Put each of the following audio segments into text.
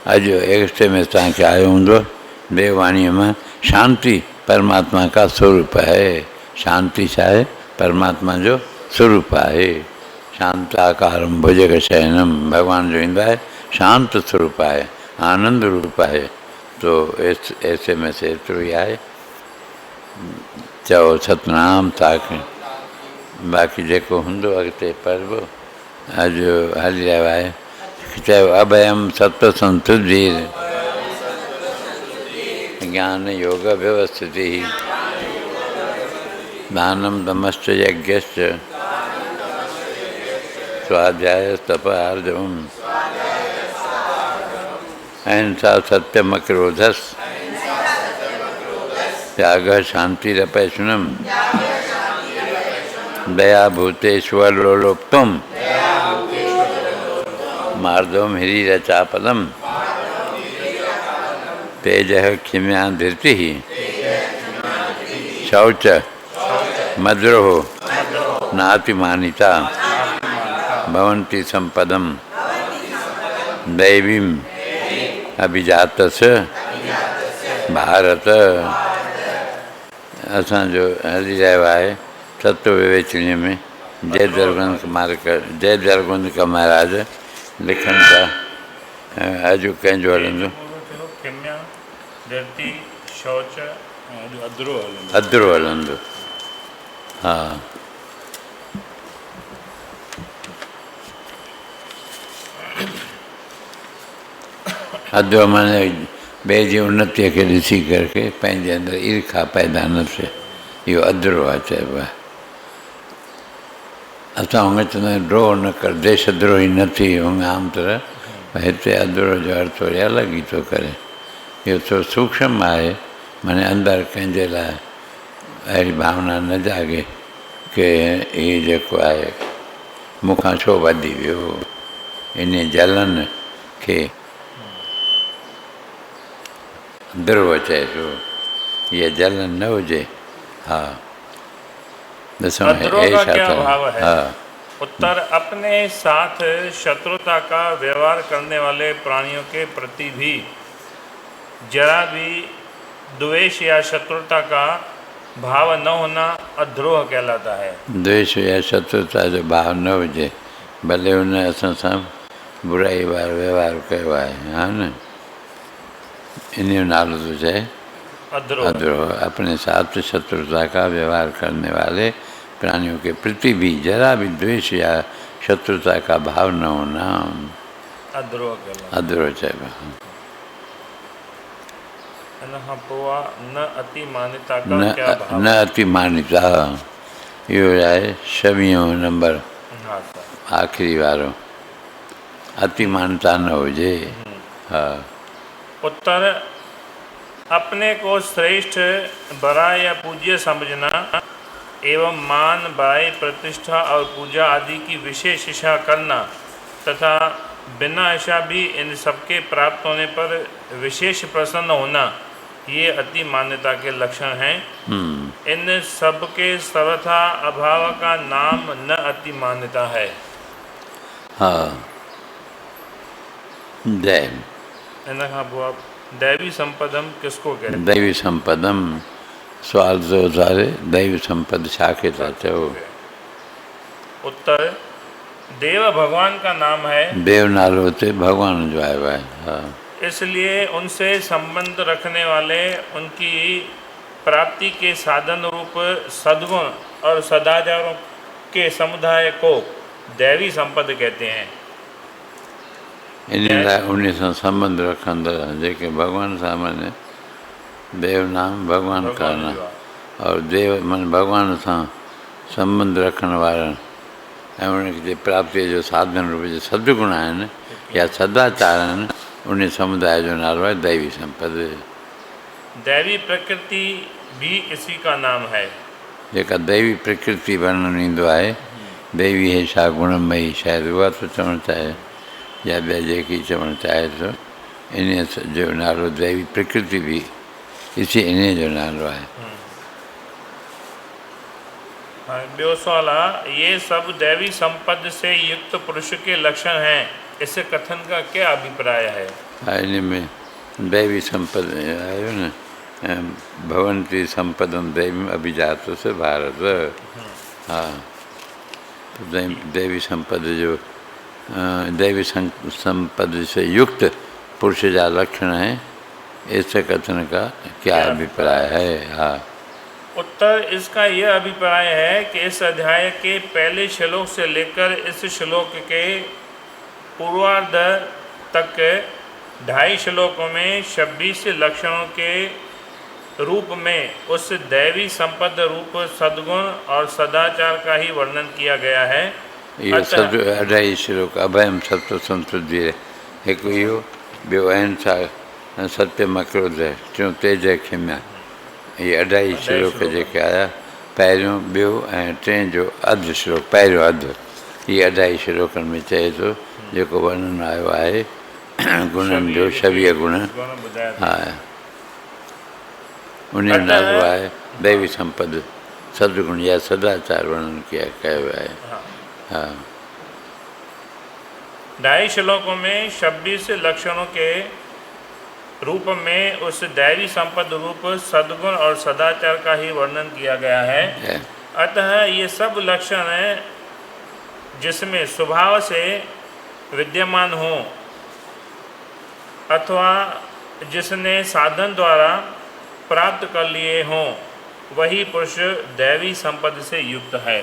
अज एक में तक आयो होंगे देववाणी में शांति परमात्मा का स्वरूप है। शांति चाहे परमात्मा जो स्वरूप है। शांताकारम भुजग शयनम भगवान जो इंदा है शांत स्वरूप है, आनंद रूप है। तो ऐसे में से तो ही आए चओ सतनाम ताकि बाकी जेको होंदो अॻिते पर्व अज हली रहियो आहे। चयो अभयम सत्व संतुधि ज्ञान योग व्यवस्थिति दानम दमश्च यज्ञश्च स्वाध्याय तप आर्जवम अहिंसा सत्यम अक्रोधस त्याग शांतिरपैशुनम दया भूतेश्वर लोलोक्तम मार्दवम हिरीरचापदम तेज क्षिम्या धृति शौच मद्रोह नातिमानिता भवन्ति संपदम दैवीम अभिजातस भारत। असां जो हली रहियो आहे सत्व विवेचनी में जय दरगुंद का महाराज लिखनि था। अॼु कंहिंजो हलंदो अदरो हलंदो। हा अदरो माने ॿिए जी उन्नतीअ खे ॾिसी करके पंहिंजे अंदरि ईर्खा पैदा न थिए, इहो अदरो आहे चइबो आहे। असां हुन चवंदा आहियूं द्रोह न कर, देशद्रोही न थी हुन आम तरह, हिते अदरो जो अर्थ वरी अलॻि ई थो करे। इहो थोरो सूक्ष्म आहे, माने अंदरि कंहिंजे लाइ अहिड़ी भावना न जागे की हीउ जेको आहे मूंखां छो वधी वियो, इन जलन खे द्रोह चए थो, इहा जलन न हुजे। हा उत्तर अपने साथ शत्रुता का व्यवहार करने वाले प्राणियों के प्रति भी जरा भी द्वेष या शत्रुता का भाव न होना अद्रोह कहलाता है। द्वेष या शत्रुता जो भाव न हुजे, भले हुन असां सां बुराई वारो व्यवहार कयो आहे, हा न, इन जो नालो तो चए अद्रोह। अपने साथ शत्रुता का व्यवहार करने वाले प्राणियों के प्रति भी जरा भी द्वेष या शत्रुता का भाव न होना अद्रोह चइबो। न अतिमानिता का क्या भाव? न अतिमानिता, इहो आहे 26 नंबर आखिरी वारो, अतिमानता न हुजे। हा उत्तर अपने को श्रेष्ठ बड़ा या पूज्य समझना एवं मान बाय प्रतिष्ठा और पूजा आदि की विशेष इच्छा करना तथा बिना इच्छा भी इन सबके प्राप्त होने पर विशेष प्रसन्न होना, ये अति मान्यता के लक्षण हैं। इन सब के सर्वथा अभाव का नाम न अति मान्यता है। हाँ जय। दैवी संपदम किसको कहते हैं? दैवी संपदम सवाल जो सारे दैवी संपद शाखे था चो। उत्तर देव भगवान का नाम है। देव नालो होते भगवान जो आया है। हाँ इसलिए उनसे संबंध रखने वाले उनकी प्राप्ति के साधन रूप सद्गुण और सदाचारों के समुदाय को दैवी संपद कहते हैं। इन लाइ उन सां संबंध रखंदड़ जेके भगवान सामान्य देव नाम भगवान का नाम और देव मन भगवान सां संबंध रखण वारनि ऐं उनखे प्राप्ति जो साधन रूप जो सदगुण आहिनि या सदाचार आहिनि, उन समुदाय जो नालो आहे दैवी संपद। दैवी प्रकृति भी इसी का नाम है। जेका दैवी प्रकृति वर्णन ईंदो आहे, दैवी है छा गुणमयी, शायदि उहा तो चवणु चाहे या ॿिया जेकी चवणु चाहे थो, इन जो नालो दैवी प्रकृति भी इसी इन जो नालो आहे। ॿियो सवाल आहे, ये सब दैवी संपद से युक्त पुरुष के लक्षण हैं, इस कथन का क्या अभिप्राय है? इन में दैवी संपद आयो न, भवंती संपदम दैवी अभिजात से भारत। हाँ, तो दैवी संपद जो दैवी संपद से युक्त पुरुष जा लक्षण है, ऐसे कथन का क्या अभिप्राय है? हाँ, उत्तर इसका यह अभिप्राय है कि इस अध्याय के पहले श्लोक से लेकर इस श्लोक के पूर्वार्ध तक 2.5 श्लोकों में 26 लक्षणों के रूप में उस दैवी संपद रूप सद्गुण और सदाचार का ही वर्णन किया गया है। ये 2.5 श्लोक अभयम सत्व संतुद्धि एक इहो, ॿियो अहिंसा सत्यम क्रोध टियों तेज खिम्या। ये 2.5 श्लोक जेके आया, पहिरियों ॿियो ऐं टे जो अधु श्लोक, पहिरियों अधु, ये 2.5 श्लोकनि में चए थो जेको वर्णन आयो आहे गुणनि जो 26 गुण। हा, उन नालो आहे दैवी संपद सदगुण या सदाचार वर्णन किया कयो आहे। हाँ, 2.5 श्लोकों में 26 लक्षणों के रूप में उस दैवी संपद रूप सद्गुण और सदाचार का ही वर्णन किया गया है। अतः ये सब लक्षण जिसमें स्वभाव से विद्यमान हो अथवा जिसने साधन द्वारा प्राप्त कर लिए हों, वही पुरुष दैवी संपद से युक्त है।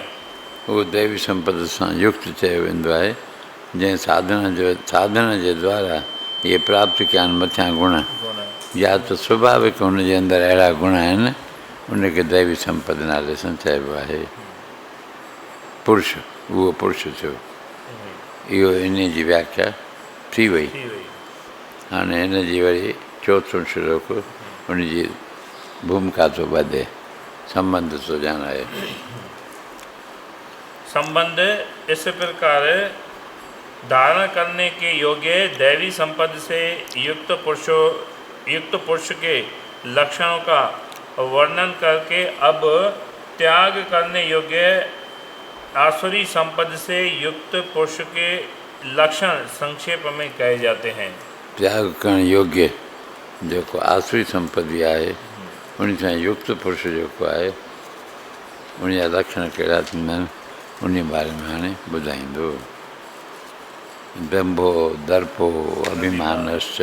वो दैवी संपद से युक्त चयो वेंदो आहे, जंहिं साधन जे द्वारा ये प्राप्त कया आहिनि मथियां गुण, या तो स्वाभाविक हुनजे अंदरि अहिड़ा गुण आहिनि, उनखे दैवी संपद नाले सां चइबो आहे। पुरुष, उहो पुरुष थियो। इहो इन जी व्याख्या थी वई। हाणे हिन जी वरी 4थों श्लोक उन जी भूमिका थो ॿधे, संबंध थो ॼाणाए। संबंध इस प्रकार धारण करने के योग्य दैवी संपद से युक्त पुरुष के लक्षणों का वर्णन करके अब त्याग करने योग्य आसुरी संपद से युक्त पुरुष के लक्षण संक्षेप में कहे जाते हैं। त्याग करण योग्य जेको आसुरी संपत्ति आहे, उन सां युक्त पुरुष जेको आहे, उन जा लक्षण कहिड़ा थींदा आहिनि, उन बारे में हाणे ॿुधाईंदो। दंभो दर्पो अभिमानश्च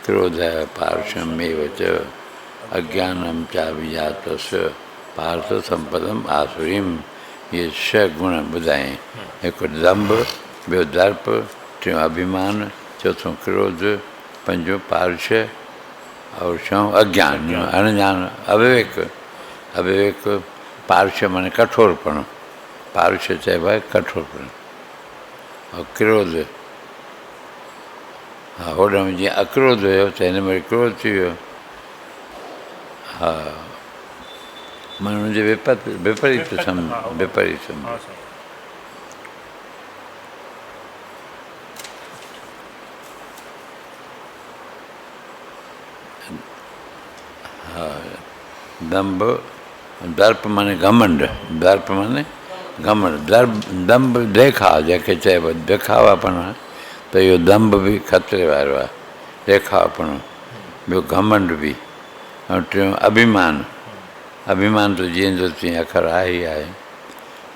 क्रोध पार्श्वमेव च अज्ञानम चाभिजातस्य पार्थ संपदम आसुरीम। ये 6 गुण ॿुधाए। हिकु दंभ, ॿियो दर्प, टियों अभिमान, चौथों क्रोध, पंजों पार्श्व और 6 अज्ञान अनजान अविवेक। पार्श्व माने कठोरपण, पार्श्व चइबो आहे कठोरपण। और क्रोध, हा, होॾे में जीअं अक्रोध हुयो त हिन में क्रोध थी वियो। हा, माना हुनजे विपरीत हा, दंभ, दर्प माने घमंड, दर्प माने घमंड, दंभ देखाव जंहिंखे चइबो देखावापण, त इहो दंभ बि ख़तरे वारो आहे, देखावपण। ॿियो घमंड बि। ऐं टियों अभिमान, अभिमान तो जीअं जो तीअं अखर आहे ई आहे।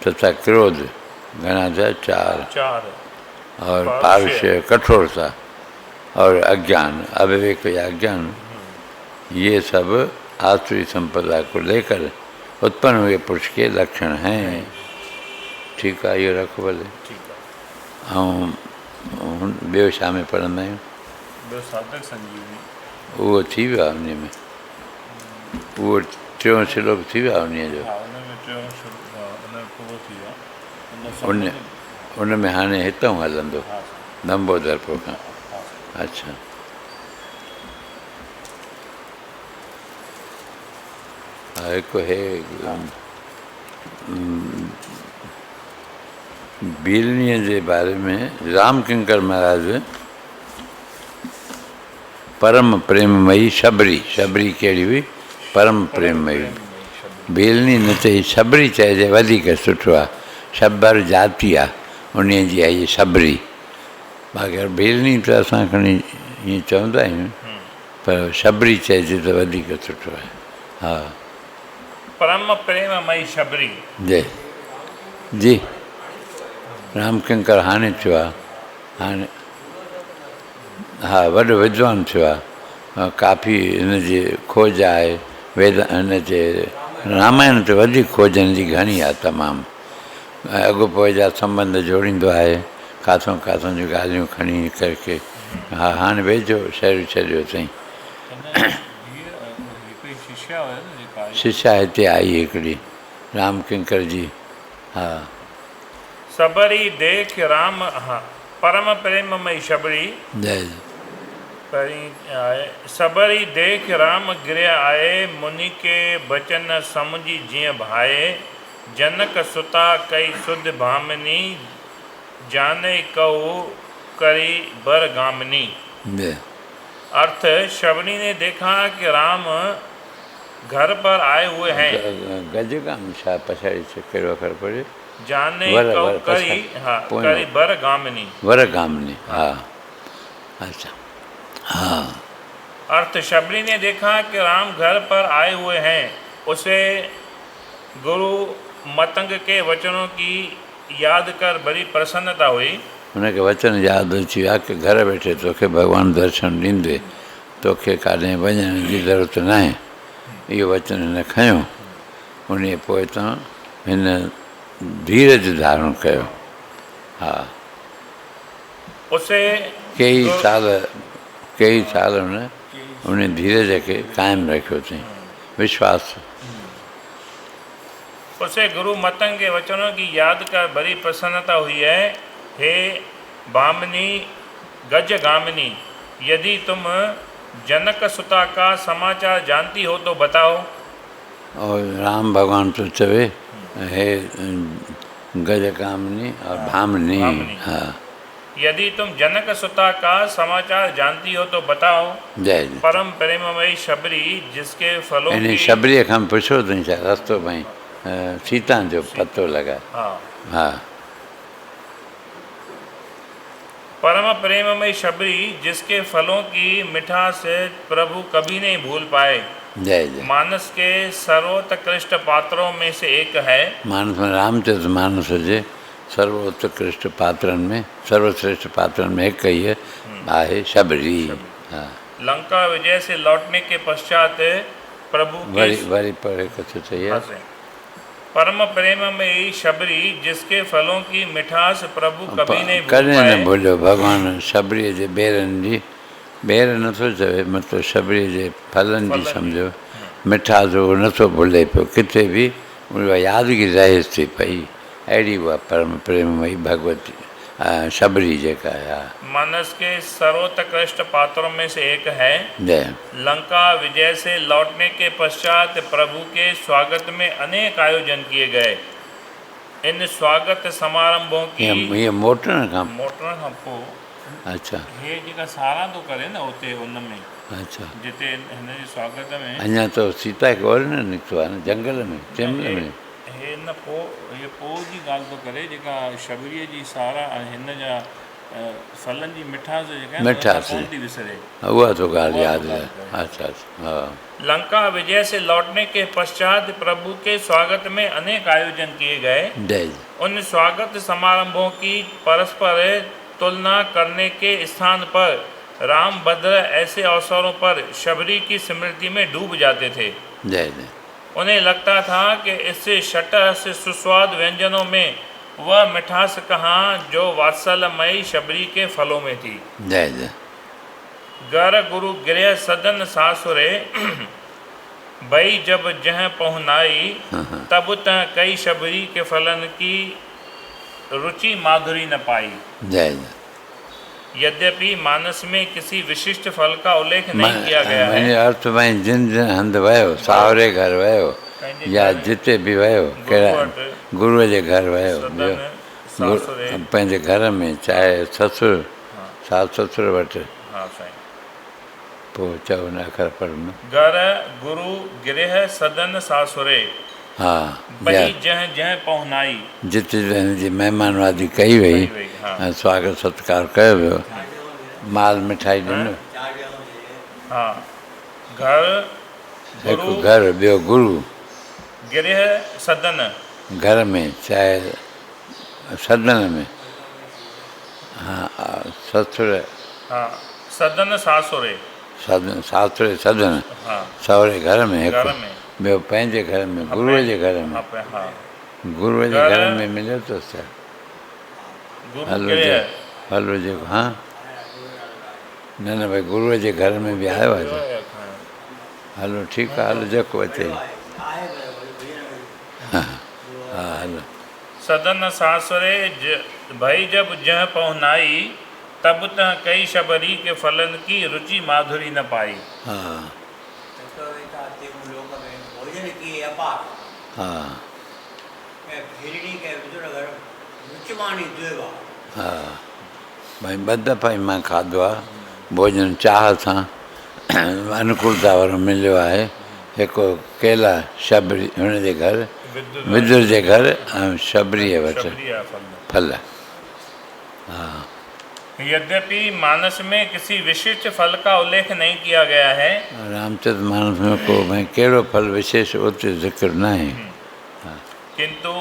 चौथा क्रोध, घणा थिया 4। और पार्श्व कठोरता और अज्ञान, अविवेक या अज्ञान, ये सब आसुरी संपदा को लेकर उत्पन्न हुए पुरुष के लक्षण हैं। ठीक आहे, इहो रखो भले। ऐं ॿियो छा में पढ़ंदा आहियूं? उहो थी वियो आहे उन में, उहो 3 श्लोक थी वियो आहे उन जो। उन में हाणे हितां हलंदो दंभो दर्पो खां। अच्छा, हिकु हे बीलनीअ जे बारे में राम किंकर महाराज परम प्रेममयी शबरी कहिड़ी हुई? परम प्रेममयी बीलनी न चई, शबरी चइजे वधीक सुठो आहे। शबर जाती आहे, उन जी आहे इहा शबरी। बाक़ी बीलनी त असां खणी ईअं चवंदा आहियूं, पर शबरी चइजे त वधीक सुठो आहे। हा परम प्रेममयी शबरी। जय जी। रामकिंकर हाणे थियो आहे, हाणे हा वॾो विद्वान थियो आहे, काफ़ी हिनजी खोज आहे, वेद हिनजे रामायण ते वधीक खोज हिनजी घणी आहे तमामु। अॻो पोइ जा संबंध जोड़ींदो आहे, किथां किथां जूं ॻाल्हियूं खणी करके। हा हाणे वेझो शहरु छॾियो अथई। शिष्या हिते आई हिकिड़ी रामकिंकर जी। हा सबरी देख राम, हाँ परम प्रेममयी शबरी। जय सबरी देख राम गिरया आए, मुनि के बचन समुझी जिय भाए। जनक सुता कई सुध भामिनी, जाने कहू करी बर गामिनी। जय। अर्थ, शबरी ने देखा कि राम घर पर आए हुए हैं। गज काम छा पछाड़ी से कहिड़ो अखर पढ़े? जाने वर, कहू वर, करी, हाँ करी बर गामिनी। वर गामिनी, हाँ अच्छा हाँ। अर्थ, शबरी ने देखा कि राम घर पर आए हुए हैं। उसे गुरु मतंग के वचनों की याद कर बड़ी प्रसन्नता हुई। हुनखे वचन यादि अची विया कि घर वेठे तोखे भॻवानु दर्शन ॾींदे, तोखे काॾहें वञण जी ज़रूरत न आहे। इहो वचन हिन खयो। उन पोइ तां हिन धीरज धारण कयो। हा उसे कई साल उन धीरज खे क़ाइमु रखियो अथई, विश्वास। उसे गुरु मतंग के वचनों की याद कर बड़ी प्रसन्नता हुई है। हे भामिनी गज गामिनी, यदि तुम जनक सुता का समाचार जानती हो तो बताओ। और राम भगवान तो चवे, हे गज कामिनी और भामिनी। हाँ यदि तुम जनक सुता का समाचार जानती हो तो बताओ। जय। परम प्रेममयी शबरी, जिसके फलों की शबरीअ खां पुछो अथई छा रस्तो भई सीता जो पतो लगा। हाँ हाँ परम प्रेममयी शबरी, जिसके फलों की मिठास प्रभु कभी नहीं भूल पाए। जय जय। मानस के सर्वोत्कृष्ट पात्रों में से एक है। मानस में रामचरित मानस हुजे, सर्वोत्कृष्ट पात्रनि में, सर्वश्रेष्ठ पात्रनि में हिकु ई आहे शबरी। हाँ लंका विजय से लौटने के पश्चात प्रभु वरी पढ़े कथो चाहिए। परम प्रेममयी शबरी, जिसके फलों की मिठास प्रभु कभी नहीं भूल कॾहिं पाए। न भुलियो भॻवानु शबरीअ जे ॿेरनि जी, ॿेर नथो चवे, मतिलबु शबरीअ जे फलनि जी सम्झो मिठास उहो नथो भुले पियो किथे बि, उहा यादगिरी रहेसि थी पई। अहिड़ी उहा परम प्रेममयी भगवती शबरी जेका आहे। मानस के सर्वोत्कृष्ट पात्रों में से एक है। जय। लंका विजय से लौटने के पश्चात प्रभु के स्वागत में अनेक आयोजन किए गए। इन स्वागत समारंभों की ये मोटण खां पोइ अच्छा हे जेका सारा तो करे न उते उनमें, अच्छा जिते हिन जे स्वागत में अञा तो सीता खे और न निकितो आहे न जंगल में जंगल में। हे न पोइ जी ॻाल्हि थो करे, जेका शबरीअ जी सारा हिन जा फलनि जी मिठास जेका मिठास थी विसरे, उहा तो ॻाल्हि यादि आहे। अच्छा अच्छा हाँ। लंका विजय से लौटने के पश्चात प्रभु के स्वागत में अनेक आयोजन किए गए। जय। उन स्वागत समारंभों की परस्पर तुलना करने के स्थान पर रामभद्र ऐसे अवसरों पर शबरी की स्मृति में डूब जाते थे। जय जय। उन्हें लगता था कि इससे शटह से सुस्वाद व्यंजनों में वह मिठास कहाँ जो वात्सल्यमयी शबरी के फलों में थी। जय जय। गर गुरु गृह सदन सासुरे, भई जब जह पहुनाई, तब तह कई शबरी के फलन की रुचि माधुरी न पाई। जय जय। यद्यपि मानस में किसी विशिष्ट फल का उल्लेख नहीं किया गया है। अर्थ में जिन जिन हंधि वियो, सावरे घर वियो या जिते बि वियो, कहिड़ा गुरूअ जे घर वियो, पंहिंजे घर में चाहे ससुर सासु ससुर वटि, पोइ चओ न अखर पढ़नि। घर गुरु गृह सदन सासुरे, हा भई जह जह पहुनाई, जिते हिनजी महिमानवादी कई वई, स्वागत सत्कार कयो वियो, माल मिठाई ॾिनो, हाँ, घर हिकु गुरु घर ॿियो गुरु। गृह सदन। घर में चाहे सदन में, हाँ ससुर हाँ, सदन सासुरे। सदन सासुर सदन, हाँ, सहुरे घर में हिकु, घर में। ॿियो पंहिंजे घर में गुरूअ जे घर में। हाँ, गुरूअ जे घर में मिलियो अथसि छा? गुरु हलो गृह। हलो जेको, हाँ न न भई गुरूअ जे घर में बि आयो आहे छा? हलो ठीकु आहे, हलो जेको अचे। हा हलो। सदन सासुरे भई जब जह पहुनाई, तब तह कई शबरी के फलन की रुचि माधुरी न पाई। हा हा हा भई ॿ दफ़ा ई मां खाधो आहे भोजन चाह सां, अनुकूलता वारो मिलियो आहे। हिकु केला शबरी हुनजे घर, विदुर जे घर, ऐं शबरीअ वटि फल। हा यद्यपि मानस में किसी विशिष्ट फल का उल्लेख नहीं किया गया है, रामचरित मानस में को भाई कहिड़ो फल विशेष उते ज़िक्र न आहे, किंतु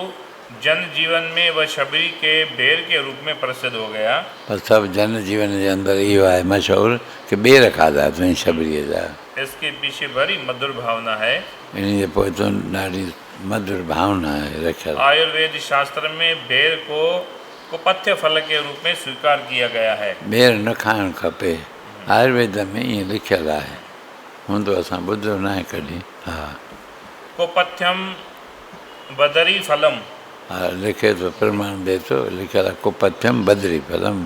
जन जीवन में वह शबरी के बेर के रूप में प्रसिद्ध हो गया। पर सभु जन जीवन जे अंदरि इहो आहे मशहूरु कि ॿेर खाधा अथई शबरीअ जा। इसके पीछे बड़ी मधुर भावना है। इन जे पोइ तो ॾाढी मधुर भावना आहे रखियल। आयुर्वेद शास्त्र में बेर को कुपथ्य फल के रूप में स्वीकार किया गया है। ॿेर न खाइणु खपे, आयुर्वेद में ईअं लिखियलु आहे, हूंदो असां ॿुधो न आहे कॾहिं। हा कुपथ्यम बदरी फलम। हा लिखे थो, प्रमाण ॾिए थो, लिखियलु आहे कुपथ्यम बदरी फलम,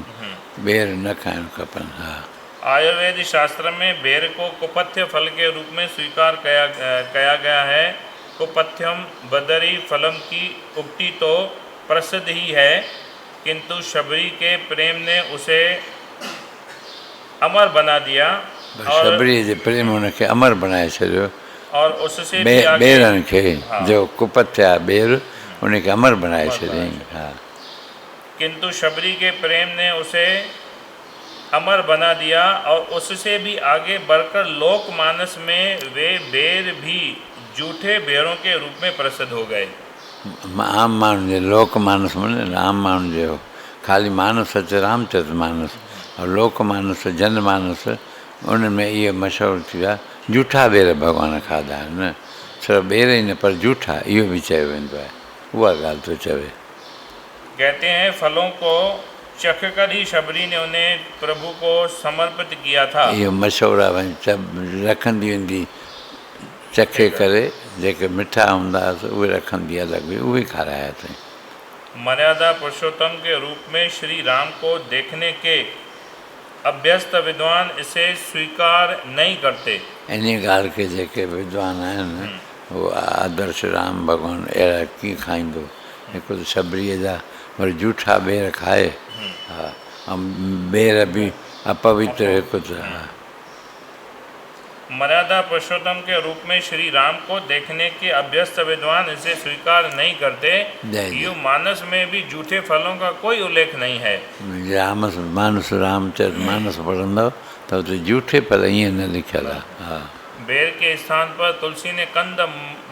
ॿेर न खाइणु खपनि। हा आयुर्वेद शास्त्र में बेर को कुपथ्य फल के रूप में स्वीकार किया गया है। कुपथ्यम बदरी फलम की उक्ति तो प्रसिद्ध ही है, किंतु शबरी के प्रेम ने उसे अमर बना दिया। शबरीअ जे प्रेम हुनखे अमर बणाए छॾियो, और उससे भी आगे ॿेरनि खे जो कुपथ्य आहे ॿेर उनखे अमर बणाए छॾियईं। हा किंतु शबरी के प्रेम ने उसे अमर बना दिया और उससे भी आगे बढ़कर लोकमानस में वे बेर भी जूठे बेरों के रूप में प्रसिद्ध हो गए। आम माण्हुनि जे लोकमानस में, आम माण्हुनि जो ख़ाली मानस अचे रामचरित मानस, और लोकमानस जनमानस उनमें इहो मशहूरु थी वियो आहे। जूठा ॿेर भॻवान खाधा आहिनि, सिर्फ़ु ॿेर ई न पर जूठा, इहो बि चयो वेंदो आहे, उहा ॻाल्हि थो चवे। कहते हैं फलों को चख कर ही शबरी ने उन्हें प्रभु को समर्पित किया था। इहो मशहूरु आहे, भई रखंदी वेंदी चखे करे, जेके मिठा हूंदा हुआ उहे रखंदी अलॻि हुई, उहे खाराया अथई। मर्यादा पुरुषोत्तम के रूप में श्री राम को देखने के अभ्यस्त विद्वान इसे स्वीकार नहीं करते। इन ॻाल्हि खे जेके विद्वान आहिनि उहो आदर्श राम भॻवानु अहिड़ा कीअं खाईंदो, हिकु त शबरीअ जा वरी जूठा ॿेर खाए, हा ऐं ॿेर बि अपवित्र हिकु त। मर्यादा पुरुषोत्तम के रूप में श्री राम को देखने के अभ्यस्त विद्वान इसे स्वीकार नहीं करते। यू मानस में भी झूठे फलों का कोई उल्लेख नहीं है। रामचरित मानस पढ़ंदव त उते झूठे फल ईअं न लिखियलु आहे। हा बेर के स्थान पर तुलसी ने कंद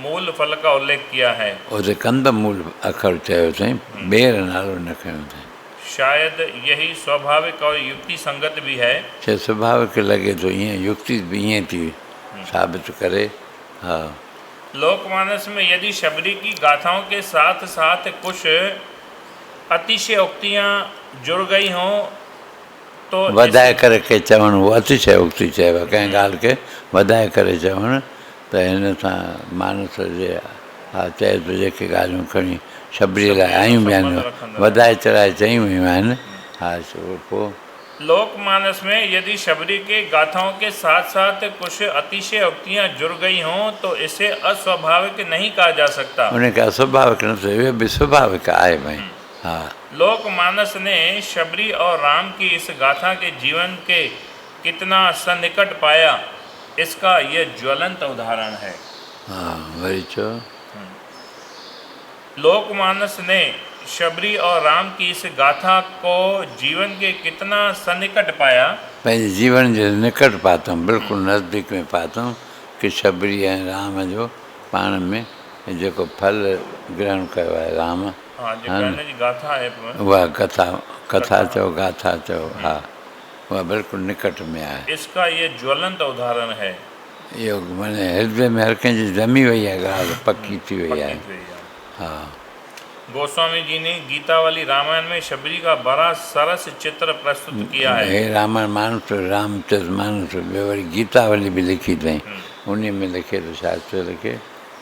मूल फल का उल्लेख किया है। उते कंद मूल अखर चयो अथई, ॿेर नालो न खयो अथई। शायद यही स्वाभाविक और युक्ति संगत भी है। छा स्वाभाविक लॻे थो, ईअं युक्ति बि ईअं थी साबित करे। हा लोकमानस में यदि शबरी की गाथाओं के साथ साथ कुछ अतिशयोक्तियाँ जुड़ गई हों तो वधाए करे के चवणु, उहो अतिशयोक्ति चइबो आहे, कंहिं ॻाल्हि खे वधाए करे चवणु, त हिन सां मानस जे हा चए थो जेके ॻाल्हियूं खणी शबरीअ लाइ आयूं बि आहिनि, वधाए चढ़ाए चयूं वियूं आहिनि। हा पोइ लोकमानस में यदि शबरी के गाथाओं के साथ साथ कुछ अतिशयोक्तियाँ जुड़ गई हों तो इसे अस्वाभाविक नहीं कहा जा सकता। उनखे अस्वाभाविक न थियो, इहो बि स्वाभाविक आहे भाई। हा लोकमानस ने शबरी और राम की इस गाथा के जीवन के कितना सन्निकट पाया, इसका यह ज्वलंत उदाहरण है। हा वरी चो। लोकमानस ने शबरी और राम की इस गाथा को जीवन के कितना सन्निकट पाया। पंहिंजे जीवन जे निकट पातऊं, बिल्कुलु नज़दीक में पातऊं कि शबरी ऐं राम जो पाण में जेको फल ग्रहण कयो आहे राम, हाँ, जेका हिन जी गाथा आहे उहा कथा चओ, गाथा चओ, हा, उहा बिल्कुलु निकट में आहे। इसका ये ज्वलंत उदाहरण है। इहो माने हृदय में हर कंहिंजी ॼमी वई आहे ॻाल्हि, पकी थी वई आहे। हा, गोस्वामी जी ने गीतावली रामायण में शबरी का बड़ा सरस चित्र प्रस्तुत किया है। हे रामायण मानस, रामचरित मानस, ॿियो वरी गीतावली बि लिखी अथई, उन में लिखे थो, शास्त्र लिखे।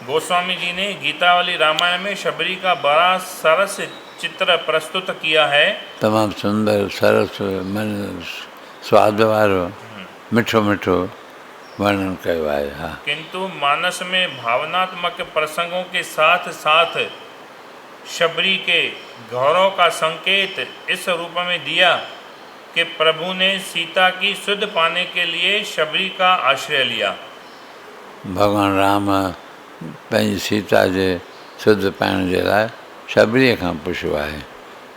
गोस्वामी जी ने गीतावली रामायण में शबरी का बड़ा सरस चित्र प्रस्तुत किया है। तमामु सुंदर, सरस, मन स्वाद वारो, मिठो मिठो वर्णन कयो आहे। हा, किंतु मानस में भावनात्मक प्रसंगों के साथ साथ शबरी के गौरव का संकेत इस रूप में दिया कि प्रभु ने सीता की सुध पाने के लिए शबरी का आश्रय लिया। भगवान राम पंहिंजी सीता जे सुध पाइण जे लाइ शबरीअ खां पुछियो आहे,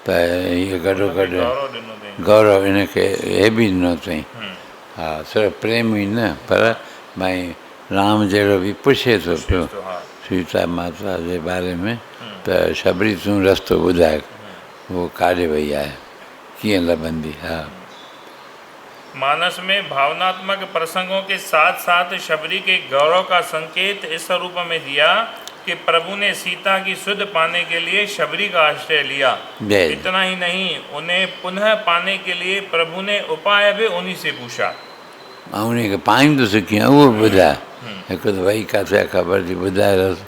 त हीअ गॾो गॾु गौरव ॾिनो अथई। गौरव इनखे हे बि ॾिनो अथई। हा, सिर्फ़ु प्रेम ई न, पर भई राम जहिड़ो बि पुछे थो पियो सीता माता जे बारे में, त शबरी तूं रस्तो ॿुधाए, उहो काॾे वई आहे, कीअं लभंदी। हा, मानस में भावनात्मक प्रसंगों के साथ साथ शबरी के गौरव का संकेत इस रूप में दिया कि प्रभु ने सीता की सुध पाने के लिए शबरी का आश्रय लिया। इतना ही नहीं, उन्हें पुनः पाने के लिए प्रभु ने उपाय भी उन्हीं से पूछा। ऐं उनखे पाईंदुसि कीअं उहो ॿुधाए, हिकु त वई किथे ख़बर थी ॿुधाए रस,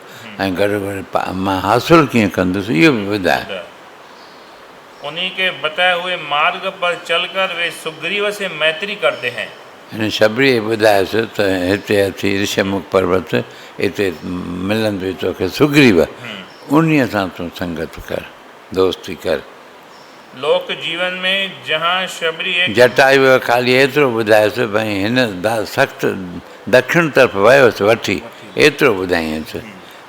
ऐं गॾो गॾु मां हासिलु कीअं कंदुसि इहो बि ॿुधाए। उन्हीं के बताए हुए मार्ग पर चलकर वे सुग्रीव से मैत्री करते हैं। हिन शबरी ॿुधायसि त हिते अची ऋषमुख पर्वत, हिते मिलंदुई तोखे सुग्रीव, उन्हीअ सां तूं संगत कर, दोस्ती कर। लोक जीवन में जहाँ शबरी एक जटायु ख़ाली एतिरो ॿुधायसि भई हिन सख़्तु दक्षिण तरफ़ वियोसि वठी, एतिरो ॿुधायसि,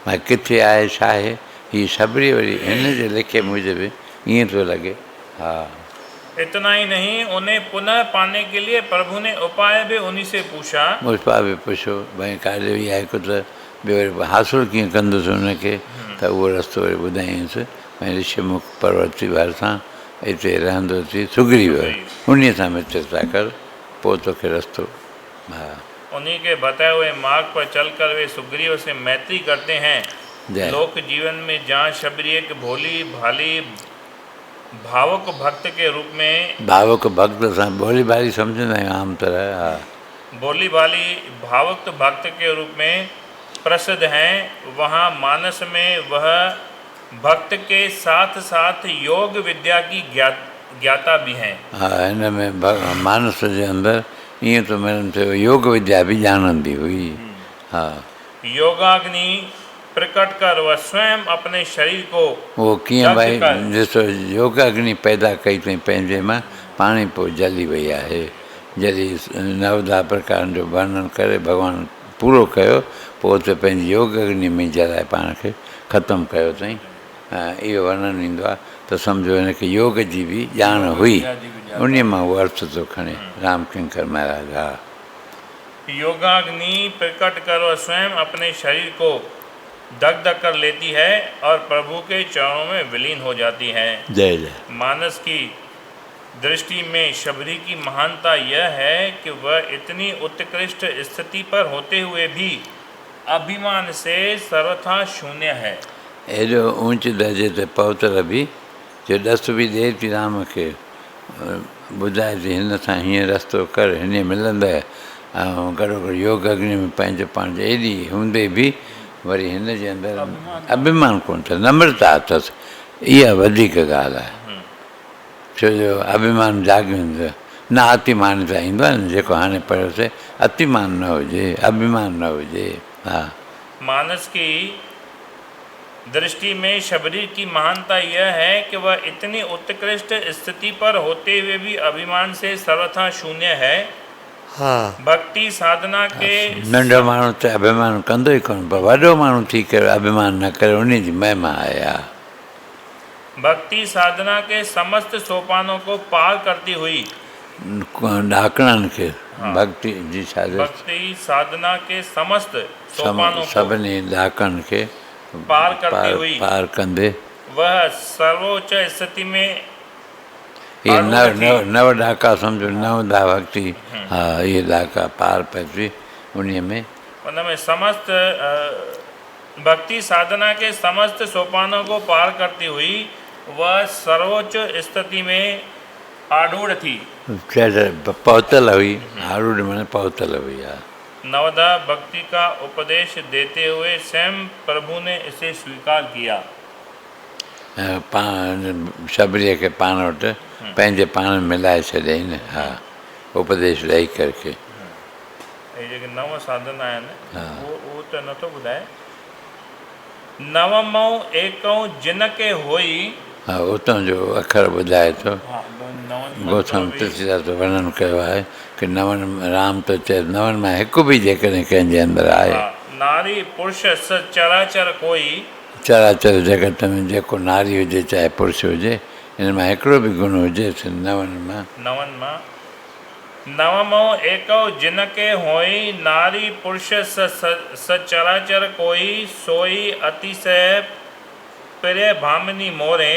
भई किथे आहे छा आहे। हीअ शबरी वरी हिन जे लिखे मूजिबि ईअं थो लॻे। हा, इतना ही नहीं, उन्हें पुनः पाने के लिए प्रभु ने उपाय भी उन्हीं से पूछा। मुस्पा बि पुछो भई काॾे वई आहे, हिकु त ॿियो वरी हासिलु कीअं कंदुसि हुनखे, त उहो रस्तो वरी ॿुधायसि, भई ऋषमुख पर्वत जी भरिसां हिते रहंदो अथई सुग्रीव, उन्हीअ सां मित्रता कर, पोइ तोखे रस्तो। हा, उन्हीं के बताए हुए मार्ग पर चलकर वे सुग्रीव से मैत्री करते हैं। लोक जीवन में जहाँ शबरी एक भोली भाली भावुक भक्त के रूप में, भावुक भक्त सां भोली भाली सम्झंदा आहियूं आम तरह। हा, भोली भाली भावुक भक्त के रूप में प्रसिद्ध हैं, वहाँ मानस में वह भक्त के साथ साथ योग विद्या की ज्ञाता भी हैं। हा, हिन में मानस जे अंदरि ईअं थो मिलनि थियो, योग विद्या बि ॼाणंदी हुई। हा, योगाग्नि प्रकट कर वह स्वयं अपने शरीर को, उहो कीअं भई ॾिसो योगाग्नि पैदा कई अथई पंहिंजे मां, पाणी पोइ जली वई आहे। जॾहिं नवदा प्रकारनि जो वर्णन करे भॻवानु पूरो कयो, पोइ उते पंहिंजी योगाग्नि में जलाए पाण खे ख़तमु कयो अथई। इहो वर्णन ईंदो आहे त सम्झो हिनखे योग जी बि ॼाण हुई, उन मां उहो अर्थ थो खणे राम किंकर महाराज। हा, योगाग्नि प्रकट कर वह स्वयं अपने शरीर को दग्ध कर लेती है और प्रभु के चरणों में विलीन हो जाती है। जय जय। मानस की दृष्टि में शबरी की महानता यह है कि वह इतनी उत्कृष्ट स्थिति पर होते हुए भी अभिमान से सर्वथा शून्य है। एॾो ऊंच दर्जे ते पहुतल बि जो ॾस बि ॾिए थी राम खे, ॿुधाए थी हिन सां हीअं रस्तो कर, हिन मिलंदइ, ऐं गॾो गॾु योग अग्नि में पंहिंजो पाण जो एॾी हूंदे बि वरी हिन जे अंदरि अभिमान कोन अथसि, नम्रता अथसि। इहा वधीक ॻाल्हि आहे, छो जो अभिमान जाॻियो न अतिमानता ईंदो आहे न, जेको हाणे पढ़ियोसीं, अतिमान न हुजे, अभिमान न हुजे। हा, मानस की दृष्टि में शबरी की महानता यह है कि वह इतनी उत्कृष्ट स्थिति पर होते हुए भी अभिमान से सर्वथा शून्य है। हाँ, भक्ति साधना के नंढो माण्हू त अभिमान कंदो ई कोन, पर वॾो माण्हू थी करे अभिमान न करे, उन जी महिमा आहे। भक्ति साधना के समस्त सोपानों को पार करती हुई ॾाकणनि खे भक्ति जी साधना भक्ति साधना के समस्त सोपानों को सभिनी ॾाकणनि खे पार करती हुई पार कंदे वह सर्वोच्च स्थिति में ये आरूढ़ थी। नव ॾाका सम्झो नव भक्ति हा इहे ॾाका पार पइजी उन्हीअ में उनमें समस्त भक्ति साधना के समस्त सोपानों को पार करती हुई वह सर्वोच्च स्थिति में आरूढ़ थी। पहुतल हुई आरूढ़ माने पहुतल हुई हा। नवदा भक्ति का उपदेश देते हुए स्वयं प्रभु ने इसे स्वीकार किया। शबरीअ खे पाण वटि पंहिंजे पाण मिलाए छॾियईं न हा उपदेश ॾेई करके ये जेके नव साधन आहिनि उहो त नथो ॿुधाए। नवमो एकौ जिन के होई हा उतां जो अखर ॿुधाए थो नवनि गौतम तुलसीदास जो वर्णन कयो आहे कि नवनि राम तो चए नवनि मां हिकु बि जेकॾहिं कंहिंजे अंदरि आहे नारी पुरुष चराचर कोई चराचर जगत में जेको नारी हुजे चाहे पुरुष हुजे हिन मां हिकिड़ो बि गुण हुजे नवनि मां नवमो एकौ जिन के होई नारी पुरुष चराचर कोई सोई अतिशय प्रिय भामिनी मोरे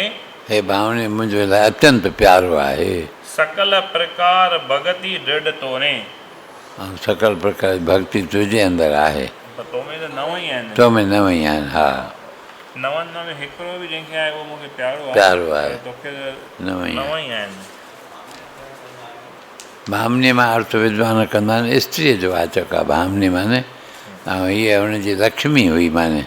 हे भावनी मुंहिंजे लाइ अत्यंत प्यारो आहे सकल प्रकार भगति दृढ़ तोरे ऐं सकल प्रकार जी भक्ति तुंहिंजे अंदरि आहे तो में त नव ई आहिनि तो में नव ई आहिनि हा नवनि में हिकिड़ो बि जंहिंखे आहे उहो मूंखे प्यारो आहे तोखे नव ई नव ई आहिनि। भामिनी मां अर्थ विद्वान कंदा आहिनि स्त्रीअ जो वाचक आहे भामिनी माने ऐं हीअ हुनजी लक्ष्मी हुई माने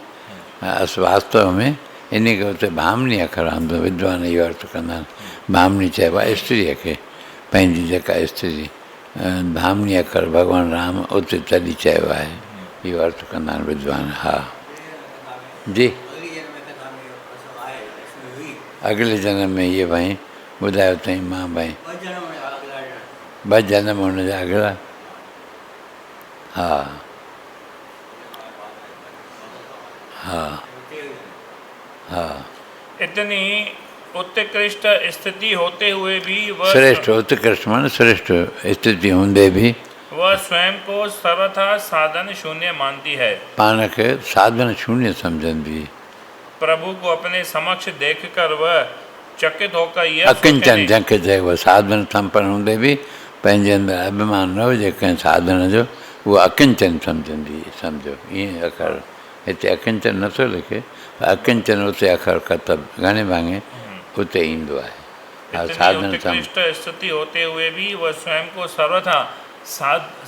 वास्तव में इन खे उते भामिनी अखर आंदो विद्वान इहो अर्थ कंदा आहिनि भामिनी चइबो आहे स्त्रीअ खे पंहिंजी जेका स्त्री भामिनी अखर भॻवानु राम उते तॾहिं चयो आहे इहो अर्थ कंदा आहिनि विद्वान हा जी अॻिले जनम में इहे भई ॿुधायो अथई मां भई ॿ जनम हुनजा अॻिला हा हा हा इतनी उत्कृष्ट स्थिति होते हुए भी वह श्रेष्ठ उत्कृष्ट माने श्रेष्ठ स्थिति हूंदे भी वह स्वयं को सर्वथा साधन शून्य मानती है पाण खे साधन शून्य सम्झंदी प्रभु को अपने समक्ष देखकर वह चकित होकर यह अकिंचन जंहिंखे चइबो साधन संपन्न हूंदे बि पंहिंजे अंदरि अभिमान न हुजे कंहिं साधन जो उहो अकिंचन सम्झंदी सम्झो ईअं अखर हिते अकिंचन नथो लिखे अकिंचन उते अखर कतब घणे भाङे उते ईंदो आहे साधन उत्कृष्ट स्थिति होते हुए भी वह स्वयं को सर्वथा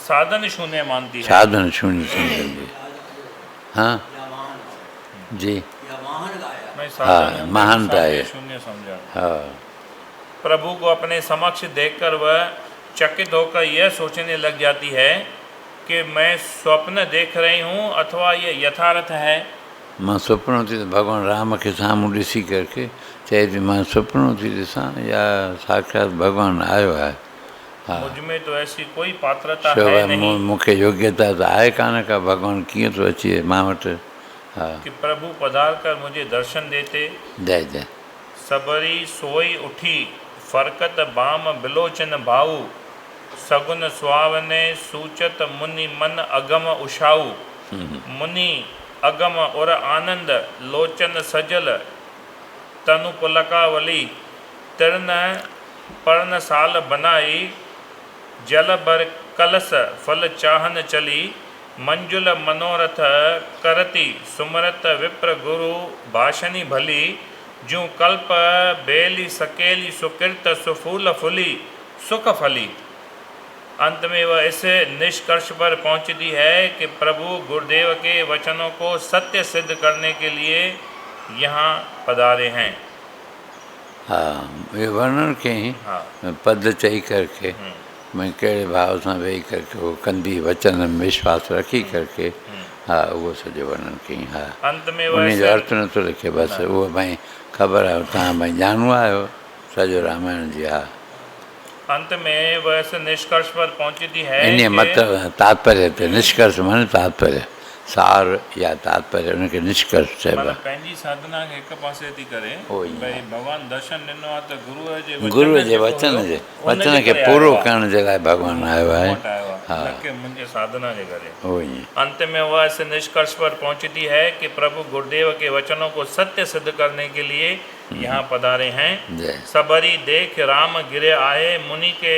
साधन शून्य मानती है साधन शून्य सम्झंदी हाँ जी हाँ महानता है शून्य समझा हाँ प्रभु को अपने समक्ष देखकर वह चकित होकर यह सोचने लग जाती है कि मैं स्वप्न देख रही हूँ अथवा ये यथार्थ है। मां सुपिनो थी भॻवानु राम खे साम्हूं ॾिसी करके चए थी मां सुपिनो थी ॾिसां या साक्षात भॻवानु आयो आहे हा मुझ में तो ऐसी कोई पात्रता है नहीं मूंखे योग्यता त आहे कान का भॻवानु कीअं थो अचे मां वटि हा कि प्रभु पधार कर मुझे दर्शन देते। जय जय सबरी सोई उठी फरकत बाम बिलोचन भाऊ सगुन सुहावने सूचत मुनि मन अगम उषाऊ मुनि अगम और आनंद लोचन सजल तनु पुलकावली तिरन पर्ण साल बनाई जल भर कलस फल चाहन चली मंजुल मनोरथ करती सुमरत विप्र गुरु भाषणी भली जूं कल्प बेली सकेली सुकृत सुफूल फुली सुख फली। अंत में वह इस निष्कर्ष पर पहुंचती है कि प्रभु गुरुदेव के वचनों को सत्य सिद्ध करने के लिए यहाँ पधारे हैं। हाँ ये वर्णन कई हाँ पद चई करके मैं कहिड़े भाव सां वेही करके वो कंदी वचन में विश्वास रखी करके हाँ वो सॼो वर्णन कई हा अंत में उन जो अर्थ नथो लिखे बसि उहो भई ख़बर आहे तव्हां भई ॼाणू आहियो सॼो रामायण जी हा अंत में वह इस निष्कर्ष पर पहुंचती है इन कि मतिलबु तात्पर्य ते निष्कर्ष माने तात्पर्य सार या तात्पर्य उनखे निष्कर्ष चइबो माना आहे। पंहिंजी साधना खे हिकु पासे थी करे ओ ई भई भॻवानु दर्शन ॾिनो आहे त गुरूअ गुरूअ जे जेको वचन हुयो, जे उनजे वचन खे करे पूरो आयो आहे। करण जे लाइ भॻवानु आयो आहे। मूं वटि आयो आहे, हा न कि मुंहिंजे साधना जे करे। उहो ई अंत में वह इस निष्कर्ष पर पहुंचती है कि प्रभु गुरुदेव के वचनों को सत्य सिद्ध करने के लिए यहाँ पधारे हैं। जय सबरी देख राम गिरे आए, मुनि के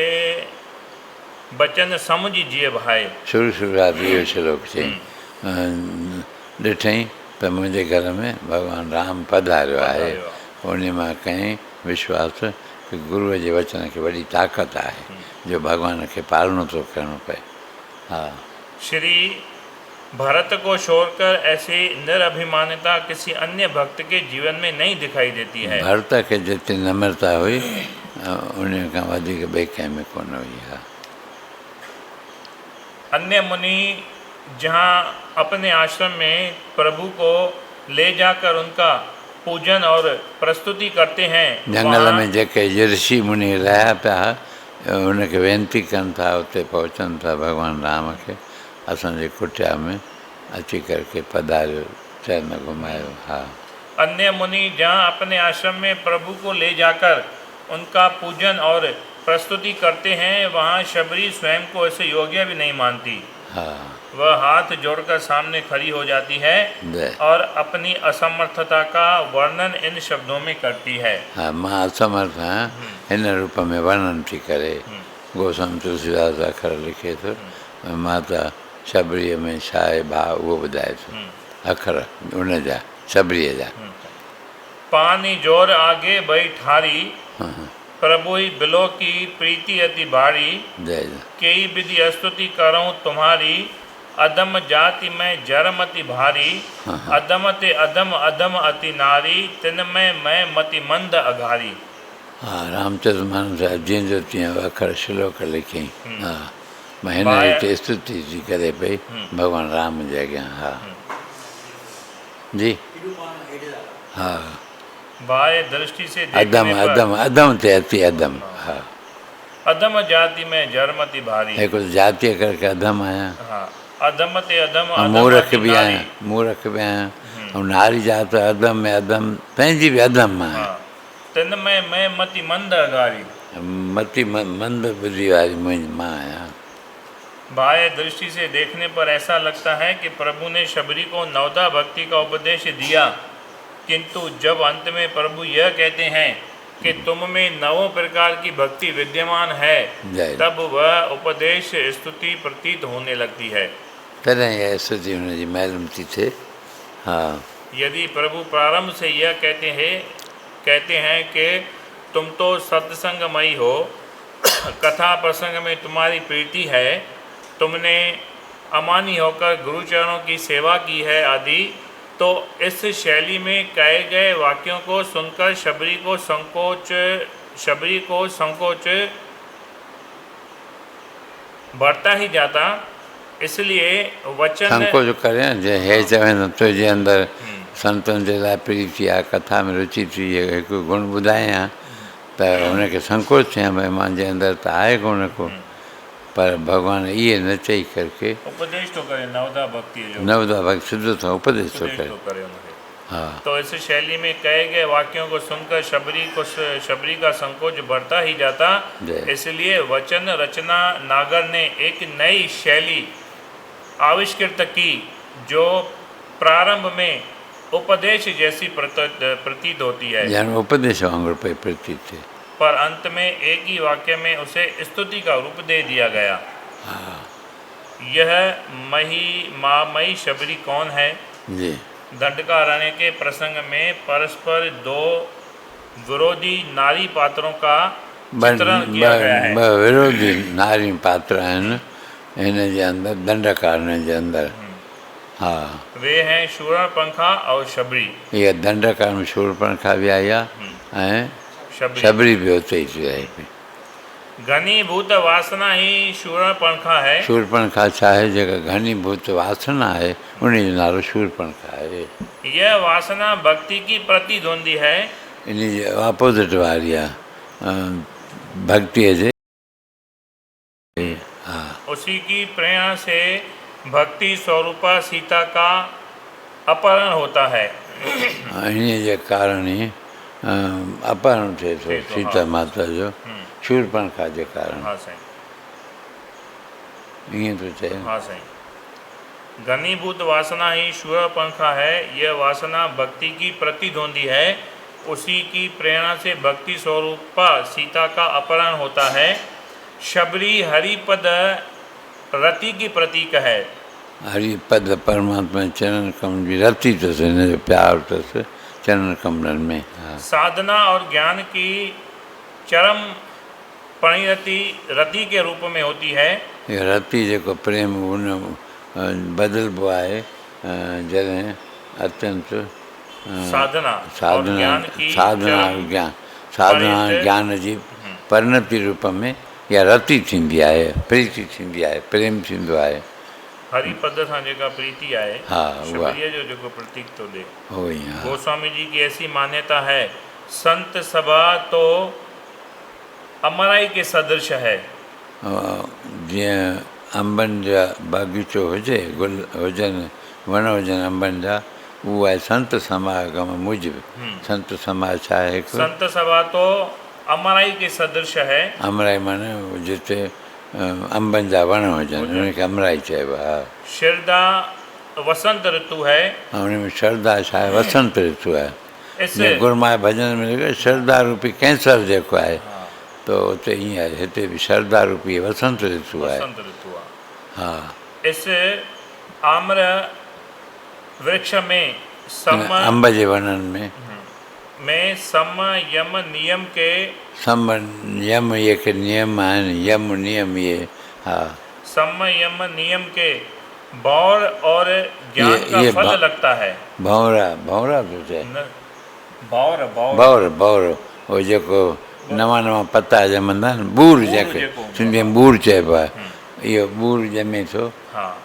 बचन समुझी जिए भाए। शुरू शुरूआत इहो श्लोक चई ॾिठई त मुंहिंजे घर में भॻवानु राम पधारियो आहे। उन मां कई विश्वास कि गुरूअ जे वचन खे वॾी ताक़त आहे जो भॻवान खे पालनो थो करिणो पए। हा श्री भरत को छोड़कर ऐसी निरभिमानता किसी अन्य भक्त के जीवन में नहीं दिखाई देती है। भरत खे जेतिरी नम्रता हुई उन खां वधीक ॿिए कंहिं में कोन हुई। हा अन्य मुनि जहाँ अपने आश्रम में प्रभु को ले जाकर उनका पूजन और प्रस्तुति करते हैं, जंगल वहाँ में जेके ऋषि मुनि रहिया पिया उनखे वेनती कनि था, उते पहुचनि था भॻवानु राम खे असांजे कुटिया में अची करके पधारियो, चरण घुमायो। हा अन्य मुनि जहाँ अपने आश्रम में प्रभु को ले जाकर उनका पूजन और प्रस्तुति करते हैं, वहाँ शबरी स्वयं को इसे योग्य भी नहीं मानती। हा वह हाथ जोड़कर सामने खड़ी हो जाती है जय और अपनी असमर्थता का वर्णन इन शब्दों में करती है। हा मां असमर्थ आहियां हिन रूप में वर्णन थी करे। गोस्वामी तुलसीदास अखर लिखे थो, माता शबरीअ में छा आहे भाव उहो ॿुधाए थो, अखर उन जा शबरीअ जा। पानी जोर आगे भई ठारी, प्रभु ही बिलो की प्रीति अति भारी। जय जय कई विधि स्तुति करूं तुम्हारी, अदम जाति में जरमति भारी। अदम ते अदम अदम अति नारी, तिन में मैं मति मंद अघारी। हा रामचंद्र मानस जीअं जो तीअं अखर श्लोक लिखियईं। हा मां हिन बाहि- रीति स्तुति थी करे पई भॻवानु राम जे अॻियां। हा जी हा बाह्य दृष्टि से अदम देखने पर अदम अदम ते अति अदम। हा अदम जाति में जरमति भारी। हिकु जातीअ करके अदम आहियां, हाँ, अदम ते अदम ऐं अदम मूर्ख अति बि नारी। आहियां, मूर्ख बि आहियां, ऐं नारी जात अदम में अदम पंहिंजी बि अदम आहियां। हाँ, तिन में मैं मति मंद अघारी। मति मंद बुद्धि वारी मुंहिंजी मां आहियां। बाह्य दृष्टि से देखने पर ऐसा लगता है कि प्रभु ने शबरी को नवदा भक्ति का उपदेश दिया, किंतु जब अंत में प्रभु यह कहते हैं कि तुम में 9 प्रकार की भक्ति विद्यमान है, जय तब वह उपदेश स्तुति प्रतीत होने लगती है। तॾहिं इहा स्तुति हुनजी मालूम थी थिए। हा यदि प्रभु प्रारंभ से यह कहते हैं कि तुम तो सत्संगमयी हो, कथा प्रसंग में तुम्हारी प्रीति है, तुमने अमानी होकर गुरुचरणों की सेवा की है आदि, तो इस शैली में कहे गए वाक्यों को सुनकर शबरी को संकोच बढ़ता ही जाता। इसलिए वचन संकोच करे जे हे चवे न तुंहिंजे अंदरि संतनि जे लाइ प्रीति आहे, कथा में रुचि थी, हिकु गुण ॿुधायां त हुनखे संकोच थियां भई मुंहिंजे अंदरि त आहे कोन को, पर भॻवानु इहे न चई करके उपदेश तो करे नवदा भक्ति जो नवदा भक्ति सिद्धो थो उपदेश थो उपदेश करे। तो करे उनखे। हा तो इस शैली में कहे गए वाक्यों को सुनकर शबरी का संकोच बढ़ता ही जाता। जय। इसलिए वचन रचना नागर ने एक नई शैली आविष्कृत की, जो प्रारंभ में उपदेश जैसी प्रतीत होती है, ॼण उपदेश वांगुरु पई प्रतीत थिए। पर अंत में एक ही वाक्य में उसे स्तुति का रूप दे दिया गया। यह महिमामयी शबरी कौन है? जी दंडकारण्य के प्रसंग में परस्पर 2 विरोधी नारी पात्रों का चित्रण किया गया है। ॿ विरोधी नारी पात्र आहिनि हिन जे अंदरि दंडकारण्य जे अंदरि। हा वे हैं शूर्पणखा और शबरी। इहा दंडकारण्य शूर्पणखा बि आई आहे ऐं शबरी बि उते ई थी रहे पई। घनीभूत वासना ही शूर्पणखा है। शूर्पणखा छा आहे? जेका घनीभूत वासना आहे उन जो नालो शूर्पणखा आहे। यह वासना भक्ति की प्रतिद्वंदी है। इन जे ऑपोज़िट वारी आहे भक्तीअ जे। हा उसी की प्रेरणा से भक्ति स्वरूपा सीता का अपहरण होता है। इन जे कारण ई अपहरण थिए थो थिए थो, सीता हा। माता जो शूर्पणखा जे कारण। हाँ साईं, ईअं थो चए। हाँ साईं। घनीभूत वासना ही शूरपणखा है। यह वासना भक्ति की प्रतिद्वंदी है। उसी की प्रेरणा से भक्ति स्वरूपा सीता का अपहरण होता है। शबरी हरिपद रति की प्रतीक है। हरिपद परमात्मा चरण कमल जी रति अथसि, हिन जो प्यार अथसि चरण कमलनि में। हा। साधना और ज्ञान की चरम परिणति रति के रूप में होती है। इहो रति जेको प्रेम उन बदिलबो आहे जॾहिं अत्यंत साधना और साधना ज्ञान की साधना चरम और ज्ञान साधना परिणति- ज्ञान जी परिणति रूप में या रति थींदी आहे, प्रीति थींदी आहे, प्रेम थींदो आहे। हरिपद सां जेका प्रीति आहे, हा, उहा। शबरीअ जो जेको प्रतीक थो ॾे। हो ई हा। गोस्वामी जी की ऐसी मान्यता है, संत सभा तो अमराई के सदृश है। जीअं अंबनि जा बाग़ीचो हुजे, गुल हुजनि, वण हुजनि अंबनि जा, उहो आहे संत समागम मूजिबि। संत समाज छा आहे हिकु संत सभा तो अमराई के सदृश है। अमराई माने जिते अंबनि जा वण हुजनि उनखे अमराई चइबो आहे। हा। श्रद्धा वसंत ऋतु है। ऐं उन में श्रद्धा छा आहे, वसंत ऋतु आहे। इस जीअं गुरुमाए भॼन में लिखियो श्रद्धा रूपी कैंसर जेको आहे, त उते ईअं आहे, हिते बि श्रद्धा रूपी वसंत ऋतु आहे। वसंत ऋतु आहे। हा। इस आम्र वृक्ष में सम अंब जे वणनि में सम यम नियम के सम यम इहे के नियम आहिनि, यम नियम इहे। हा। सम यम नियम के बौर और ज्ञान का ये फल बा- लगता है। भंवरा भंवरा थो चए। बौर बौर बौर बौर उहो जेको नवां नवां पता ॼमंदा आहिनि, बूर जंहिंखे जेको हूंदो सिंधीअ में बूर चइबो आहे। इहो बूर ॼमे थो हाँ,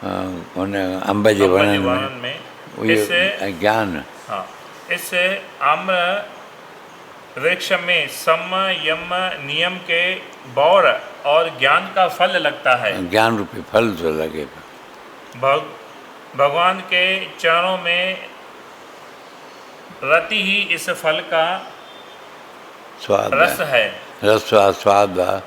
हुन अंब जे अंब जे वणनि में। वणनि में। इहो ऐं ज्ञान हाँ, इस आम्र वृक्ष में सम यम नियम के बौर और ज्ञान का फल लगता है। ज्ञान रूपी फल थो लॻे पियो। भगवान के चरणों में रति ही इस फल का स्वाद रस आहे, है। रस आहे, स्वाद आहे।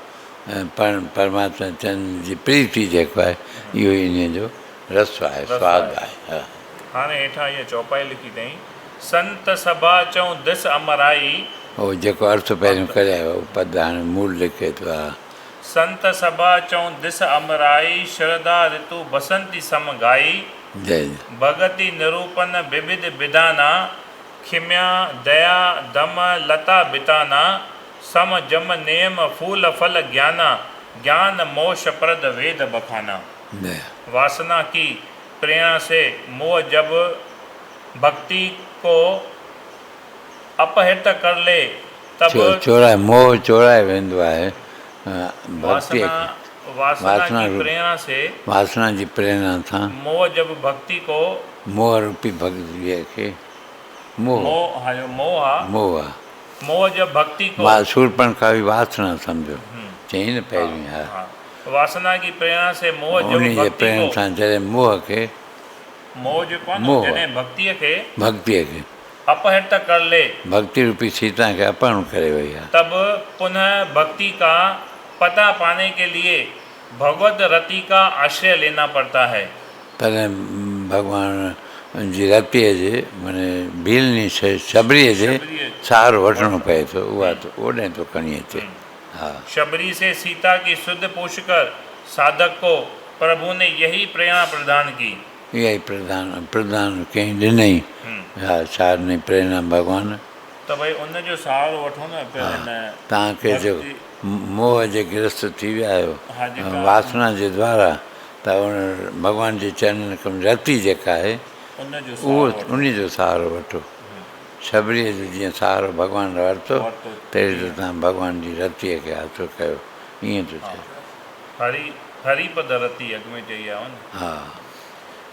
ऐं परमात्मा चंद जी प्रीति जेको आहे इहो ई इन जो रस आहे, स्वाद आहे। हा। हाणे हेठां इहा चौपाई लिखी अथई, संत सभा चऊं दिस अमराई। उहो जेको अर्थ पहिरियों करियो उहो पद हाणे मूल लिखे थो। हा। संत सभा चऊं दिस अमराई, श्रद्धा ऋतु बसंती सम गाई। जय जय। भगति निरूपन विविध विधाना, खिम्या दया दम लता बिताना। सम जम नेम फूल फल ज्ञाना, ज्ञान मोश प्रद वेद बखाना। जय। वासना की प्रेरणा से मोह जब भक्ति को अपहृत कर ले तब चोराए मोह चोराए वेंदो आहे भक्ति वासना वासना वासना की रूप- प्रेरणा से वासना जी प्रेरणा सां मोह जब भक्ति को मोह रूपी भक्तिअ खे मोह मोह हाँ, जो मोह आहे, मोह आहे। मोह जब भक्ति को शूर्पणखा बि वासना सम्झो चई न पहिरीं। हा। हाँ, वासना की प्रेरणा से मोह जब उन जे भक्ति प्रेम को सां जॾहिं मोह खे मोह जेको आहे न, मोह। जॾहिं भक्तिअ खे भक्तिअ खे अपहृत कर ले भक्ति रूपी सीता खे अपहरण करे वई आहे। तब पुनः भक्ति का पता पाने के लिए भगवत रति का आश्रय लेना पड़ता है। तॾहिं भॻवान जी रतीअ जे माने भीलनी शबरीअ जे शबरीअ सहारो वठिणो पए थो। उहा त ओॾे थो खणी अचे। हा। शबरी से सीता की शुद्ध पूछ कर साधक को प्रभु ने यही प्रेरणा प्रदान की। इहा ई प्रधान कई ॾिनई। हा। छा ॾिनई प्रेरणा भॻवान? त भई उनजो सहारो वठो न हा। हिन तव्हांखे जो मोह जे गिरस्त थी विया आहियो हा, जेका वासना जे द्वारा, त उन भॻवान जे चरणनि खां रती जेका आहे उनजो उहो सहारो वठो। उन जो सहारो वठो। शबरीअ जो जीअं सहारो भॻवान वरितो, वरितो। तहिड़ी त तव्हां भॻवान जी रतीअ खे हथु कयो। ईअं थो थिए। हरिपद रति अॻ में चई आहे न। हा।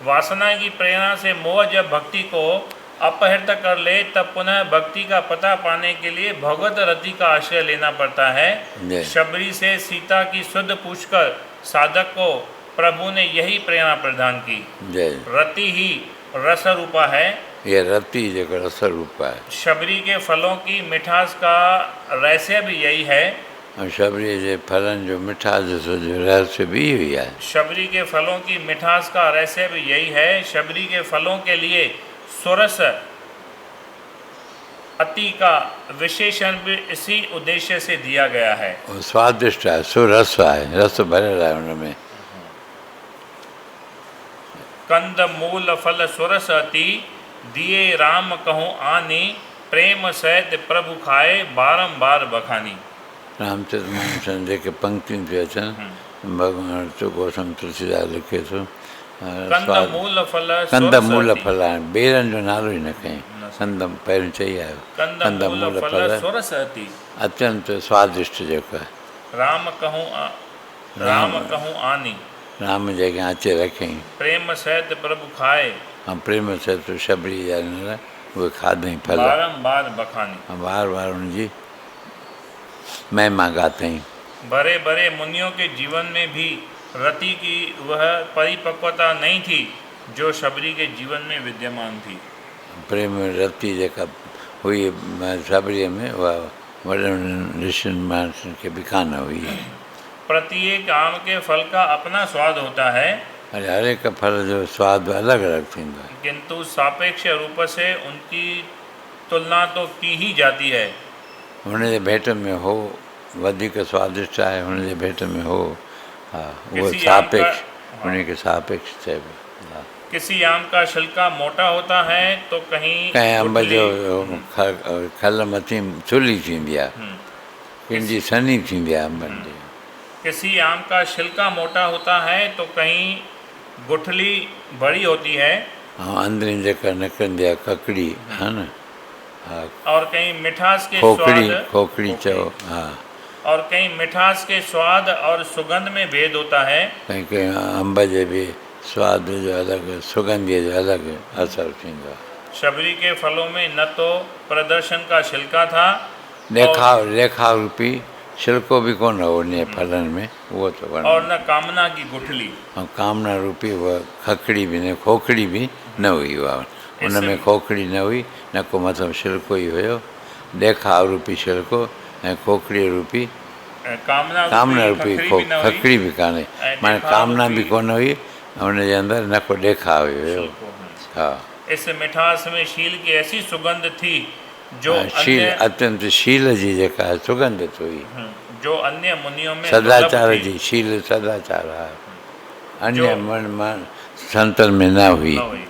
वासना की प्रेरणा से मोह जब भक्ति को अपहृत कर ले तब पुनः भक्ति का पता पाने के लिए भगवत रति का आश्रय लेना पड़ता है। जय। शबरी से सीता की शुद्ध पूछकर साधक को प्रभु ने यही प्रेरणा प्रदान की। जय रति ही रस रूपा है। ये रति जेको रस रूप आहे। शबरी के फलों की मिठास का रहस्य भी यही है। ऐं शबरीअ जे फलनि जो मिठास जो रहस्य बि इहो ई आहे। शबरी के फलों की मिठास का रहस्य भी यही है। शबरी के फलों के लिए सुरस अति का विशेषण भी इसी उद्देश्य से दिया गया है। उहो स्वादिष्ट आहे, सुरस आहे, रस भरियल आहे हुनमें। कंद मूल फल सुरस अति, दिए राम कहूँ आनी, प्रेम सहित प्रभु खाए बारंबार बखानी। रामचंद्र मानस जेके पंक्तियूं थियूं अचनि, भॻवानु चुकोसम तुलसीदास लिखे थो। कंद मूल फल कंद सुरस मूल अति। फल आहे, बेरनि जो नालो ई न खईं। कंद पहिरियों चई आयो, कंद मूल फल सुरस अति, अत्यंत स्वादिष्ट जेको आहे। राम कहूँ आनी, राम जेके अचे रखियईं, प्रेम सहित प्रभु खाए ऐं प्रेम सहित शबरी जा उहे खाधई फल, बारंबार बखानी। ऐं बार बार उनजी महिमा गातई। बड़े बड़े मुनियों के जीवन में भी रति की वह परिपक्वता नहीं थी जो शबरी के जीवन में विद्यमान थी। प्रेम रति जेका हुई शबरीअ में, उहा वॾनि ऋषियुनि मानसनि खे बि कान हुई। प्रत्येक आम के फल का अपना स्वाद होता है, अरे हर एक फल जो स्वाद अलॻि अलॻि थींदो आहे। किंतु सापेक्ष रूप से उनकी तुलना तो की ही जाती है। हुनजे भेट में हो वधीक स्वादिष्ट आहे, हुनजे भेट में हो, हा, उहो किसी आम का- सापेक्ष, उनखे सापेक्ष चइबो। हा, किसी आम का छिलका मोटा होता है तो कहीं कंहिं अंब जो गुठली- खल मथी थुली थींदी आहे, हम्म। कंहिंजी सनी थींदी आहे अंबनि जी। किसी आम का छिलका मोटा होता है तो कहीं गुठली बड़ी होती है ऐं अंदरि जेका निकिरंदी आहे ककड़ी, हा न, हा, और कहीं मिठास के खोखड़ी स्वाद खोखड़ी चओ, हा, और कहीं मिठास के स्वाद और सुगंध में भेद होता है। कंहिं कंहिं अंब जे बि स्वाद जो अलॻि, सुगंधीअ जो अलॻि असरु थींदो आहे। शबरी के फलों में न तो प्रदर्शन का छिलका था ॾेखाव रूपी छिलको बि कोन हो उन फलनि में, उहो त वण, और न कामना की गुठली। ऐं कामना रूपी उहा खखड़ी बि न, खोखड़ी बि न हुई। उहा उन में खोखड़ी न हुई, न को मतिलबु छिलको ई हुयो। ॾेखाव रूपी छिलको ऐं खोखड़ी रूपी कामना रूपी खखड़ी बि कान्हे, माना कामना बि कोन हुई, हुनजे अंदरि न को ॾेखाव हुयो। हा, इस मिठास में शील की ऐसी सुगंध थी जो शील, अन्य अत्यंत शील जी जेका आहे सुगंधित हुई, जो अन्य मुनियों में सदाचार दुर्लभ थी। जी, शील सदाचार आहे, अन्य जो- मन संतन में न हुई। न हुई,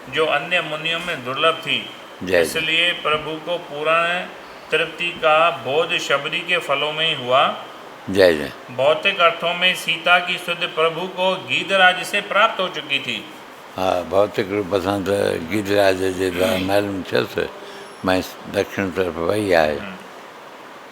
जो अन्य मुनियों में दुर्लभ थी। जय। इसलिए प्रभु को पूर्ण तृप्ति का बोध शबरी के फलों में ही हुआ। जय जय। भौतिक अर्थों में सीता की सुध प्रभु को गीधराज से प्राप्त हो चुकी थी। हा, भौतिक रूप सां त गिरिराज जे द्वारा मालूम थियसि, मैं दक्षिण तरफ़ वही आहे।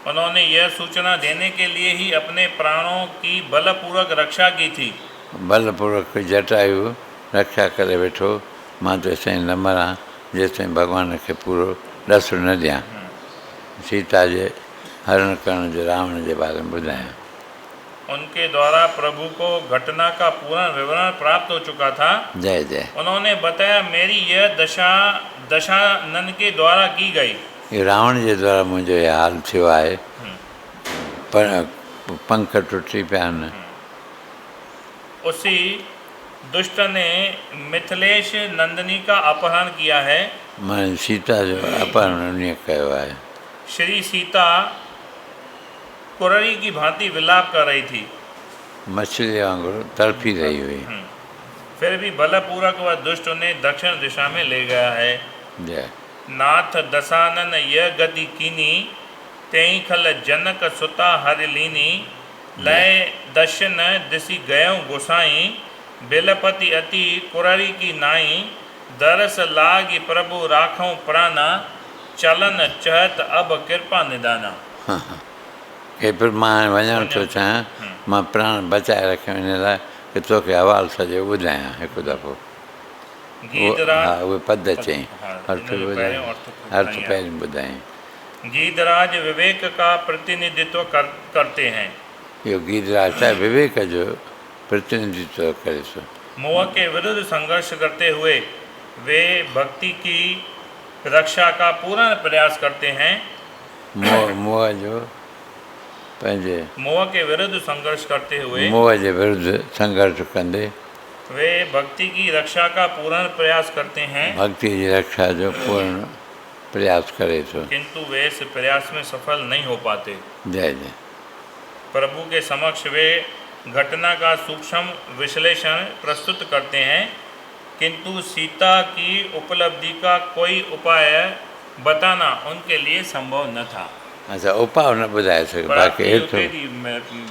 उन्होंने यह सूचना देने के लिए ही अपने प्राणों की बलपूर्वक रक्षा की थी। बलपूर्वक जटायु रक्षा करे वेठो, मां तेसिताईं न मरां जेसिताईं भॻवान खे पूरो ॾसु न ॾियां। सीता जे हरण करण जो रावण जे बारे में ॿुधायां। उनके द्वारा प्रभु को घटना का पूर्ण विवरण प्राप्त हो चुका था। जय जय। उन्होंने बताया मेरी यह दशा दशानन के द्वारा की गई। ये रावण जे द्वारा मुंहिंजो इहो हाल थियो आहे, पर पंख टुटी पिया आहिनि। उसी दुष्ट ने मिथिलेश नंदिनी का अपहरण किया है। मां सीता जो अपहरण उन्हीअ कयो आहे। श्री सीता कुररी की भांति विलाप कर रही थी, मछली वांगुरु तड़फी रही हुई। फिर भी बलपूर्वक वह दुष्ट उन्हें दक्षिण दिशा में ले गया है। जय। नाथ दसानन यह गति कीनी, तेई खल जनक सुता हर लीनी, लय दशन दिसी गयों गोसाई, बिलपति अति कुररी की नाई, दरस लागी प्रभु राखों प्राणा, चलन चहत अब कृपा निदाना। के फिर मां वञणु थो चाहियां, मां प्राण बचाए रखियो इन लाइ कि तोखे हवालु सॼो ॿुधायां हिकु दफ़ो। गीधराज, हा, उहे पद चई, हाँ, अर्थ इन्होंने ॿुधायईं, पहिरियों अर्थ अर्थ ॿुधाया। पहिरीं ॿुधायईं। गीधराज विवेक का प्रतिनिधित्व करते हैं। इहो गीधराज छा विवेक जो प्रतिनिधित्व करे थो। मोह के विरुद्ध संघर्ष करते हुए वे भक्ति की रक्षा का पूर्ण प्रयास करते हैं। मोह जो पंहिंजे मोह के विरुद्ध संघर्ष करते हुए मोह जे विरुद्ध संघर्ष कंदे वे भक्ति की रक्षा का पूर्ण प्रयास करते हैं, भक्ति जी रक्षा जो पूर्ण प्रयास करे थो, किंतु वे इस प्रयास में सफल नहीं हो पाते। जय जय। प्रभु के समक्ष वे घटना का सूक्ष्म विश्लेषण प्रस्तुत करते हैं, किंतु सीता की उपलब्धि का कोई उपाय बताना उनके लिए संभव न था। अच्छा, उपाय न ॿुधाए सघे, पर बाक़ी इहो एतिरो तेरी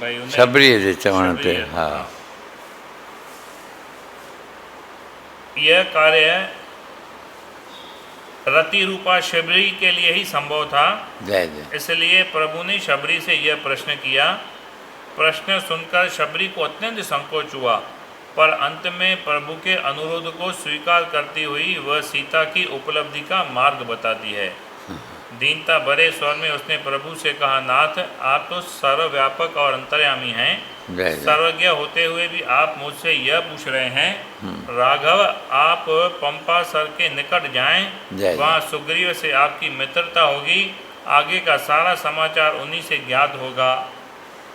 भई उन सबरीअ जे चवण ते। सबरीअ, हा, हाँ। यह कार्य रति रूपा शबरी के लिए ही संभव था। जय जय। इसलिए प्रभु ने शबरी से यह प्रश्न किया। प्रश्न सुनकर शबरी को अत्यंत संकोच हुआ, पर अंत में प्रभु के अनुरोध को स्वीकार करती हुई वह सीता की उपलब्धि का मार्ग बताती है। दीनता भरे स्वर में उसने प्रभु से कहा, नाथ, आप तो सर्वव्यापक और अंतर्यामी हैं। जय जय। सर्वज्ञ होते हुए भी आप मुझसे यह पूछ रहे हैं। राघव, आप पंपा सर के निकट जाएं, जय। वहाँ सुग्रीव से आपकी मित्रता होगी। आगे का सारा समाचार उन्हीं से ज्ञात होगा।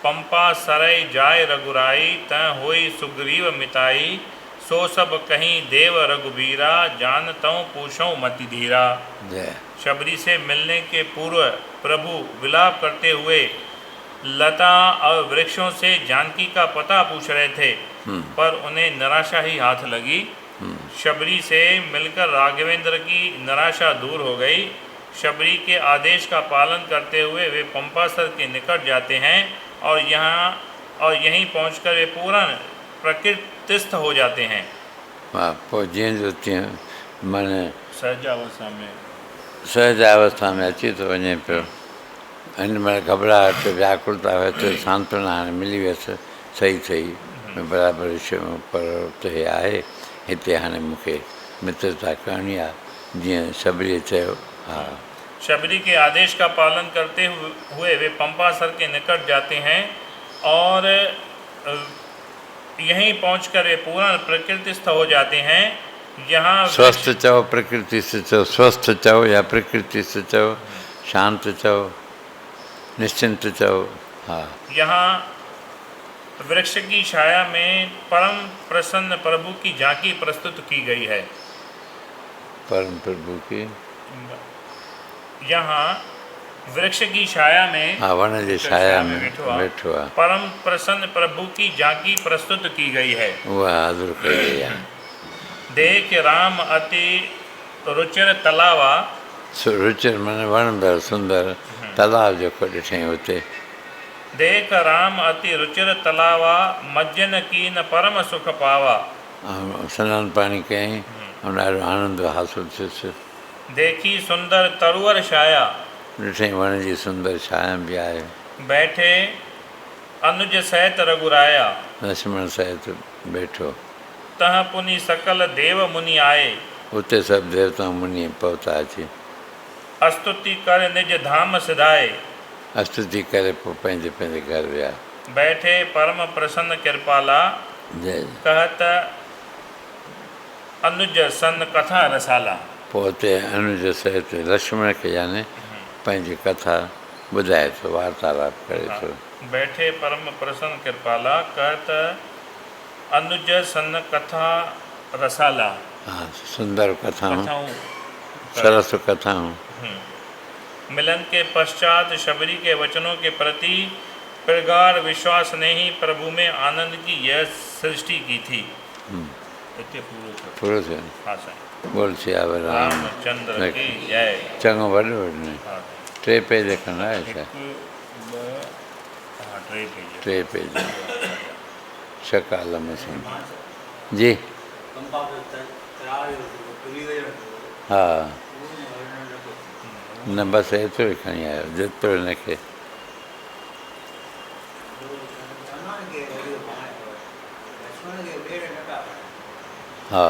पंपा सरय जाय रघुराई, तह होई सुग्रीव मिताई। सो सब कहीं देव रघुबीरा, जानतऊँ पूछऊँ मति धीरा। जय। शबरी से मिलने के पूर्व प्रभु विलाप करते हुए लता और वृक्षों से जानकी का पता पूछ रहे थे, पर उन्हें निराशा ही हाथ लगी। शबरी से मिलकर राघवेंद्र की निराशा दूर हो गई। शबरी के आदेश का पालन करते हुए वे पंपासर के निकट जाते हैं और यहीं पहुंचकर वे पूर्ण प्रकृतिस्थ हो जाते हैं। हा, पोइ जीअं जो तीअं माने सहजावस्था में सहजावस्था में अची थो वञे पियो। हिन महिल घबराहट व्याकुलता हुए त सांत्वना हाणे मिली वियसि। सही सही बराबरि पर उते आहे, हिते हाणे मूंखे मित्रता करणी आहे, जीअं शबरीअ चयो। हा, शबरी के आदेश का पालन करते हुए वे पंपासर के निकट जाते हैं और यहीं पहुंचकर वे पूर्ण प्रकृतिस्थ हो जाते हैं। यहाँ स्वस्थ चओ, प्रकृति से चओ, स्वस्थ चओ या प्रकृति से चओ, शांत चओ, निश्चिंत चओ। हाँ, यहाँ वृक्ष की छाया में परम प्रसन्न प्रभु की झांकी प्रस्तुत की गई है। परम प्रभु की यहाँ वृक्ष की छाया में, हाँ, वन जी छाया में वेठो वेठो आहे, परम प्रसन्न प्रभु की झांकी प्रस्तुत की गई है। उहा हाज़ुर कई गई आहे। देख राम अति रुचिर तलावा, रुचिर माने वणंदड़ सुंदर तालाब जेको ॾिठई हुते। देख राम अति रुचिर तलावा, मज्जन कीन परम सुख पावा। ऐं सनानु पाणी कयईं ऐं ॾाढो आनंद हासिलु थियुसि। देखी सुंदर तरुअर छाया, ॾिठई वण जी सुंदर छाया बि आहे। बैठे अनुज सहित रघुराया, लक्ष्मण सहित वेठो। तह पुनि सकल देव मुनि आए, उते सभु देवता मुनि पहुता अची स्तुति कर निज धाम सिधाए। स्तुति करे पोइ पंहिंजे पंहिंजे घर विया। बैठे परम प्रसन्न कृपाला, जय। कहत अनुज सन कथा रसाला। पोइ उते अनुज सहित लक्ष्मण खे याने पंहिंजी कथा ॿुधाए थो, वार्तालाप करे थो। बैठे परम प्रसन्न कृपाला, कहत अनुज सन कथा रसाला। हाँ, सुंदर कथाऊं, कथाऊं सरस कथाऊं। मिलन के पश्चात शबरी के वचनों के प्रति प्रगाढ़ विश्वास ने ही प्रभु में आनंद की यह सृष्टि की थी। इतने पूरो थियो। हाँ साईं। बोल सियावर रामचंद्र की जय। चङो वॾो ने हाँ, 3 पेज खनि आहे छा? 3 पेज शकाल मसीह जी। हा, न बसि एतिरो ई खणी आयो जेतिरो हिनखे। हा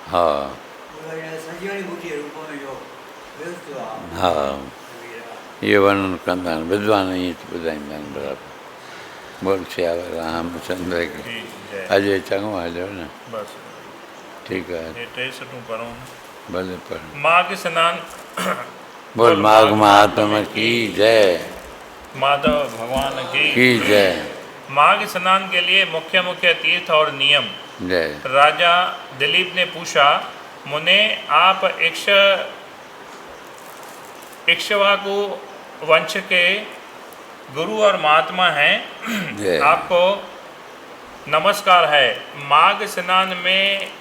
हा हा, इहो वर्णन कंदा आहिनि विद्वान ईअं ॿुधाईंदा आहिनि बराबरि। बोल सियावर रामचंद्र की जी जय। अॼु चङो हलियो न, बसि ठीकु आहे, ये टे सटूं पढ़ूं। भले पढ़। माघ स्नान बोल माघ महात्मा की जय, माधव भगवान की की। जय, माघ स्नान के लिए मुख्य मुख्य तीर्थ और नियम। जय। राजा दिलीप ने पूछा, मुने आप इक्ष्वाकु वंश के गुरु और महात्मा हैं, जय। आपको नमस्कार है। माघ स्नान में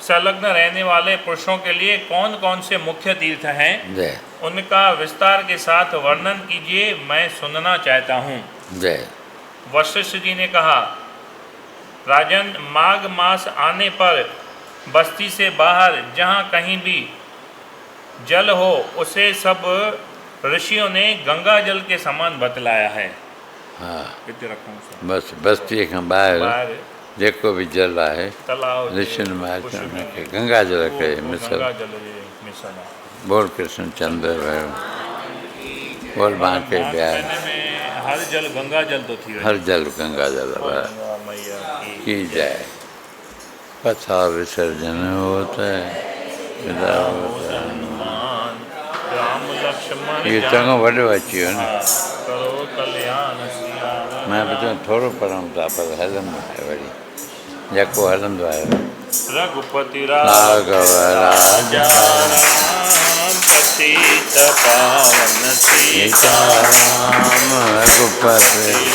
संलग्न रहने वाले पुरुषों के लिए कौन कौन से मुख्य तीर्थ हैं, जय उनका विस्तार के साथ वर्णन कीजिए, मैं सुनना चाहता हूँ। जय। वशिष्ठ जी ने कहा, राजन, माघ मास आने पर बस्ती से बाहर जहाँ कहीं भी जल हो उसे सब ऋषियों ने गंगा जल के समान बतलाया है। हाँ किथे रखूं सर? बसि बस्तीअ खां ॿाहिरि ॿाहिरि जेको बि जल आहे तलाव जे ऋषियुनि में कुछ हुनखे गंगा जल वो- खे वो मिसल। गंगा जल जे मिसल आहे। बोल कृष्ण चंद्र भयो, बोल बांके माघ बिहार, महीने में हर जल गंगा जल तो थी हर जल गंगा जल गंगा मैया की जय। कथा विसर्जन होता है, विदा होता है। हनुमान राम लक्ष्मण इहो चङो वॾो अची वियो न, करो कल्याण सिया मां बि चवां थोरो पढ़ूं था पर हलंदो आहे वरी, जेको हलंदो आहे। रघुपति राघव राजा राम पतित पावन सीताराम रघुपति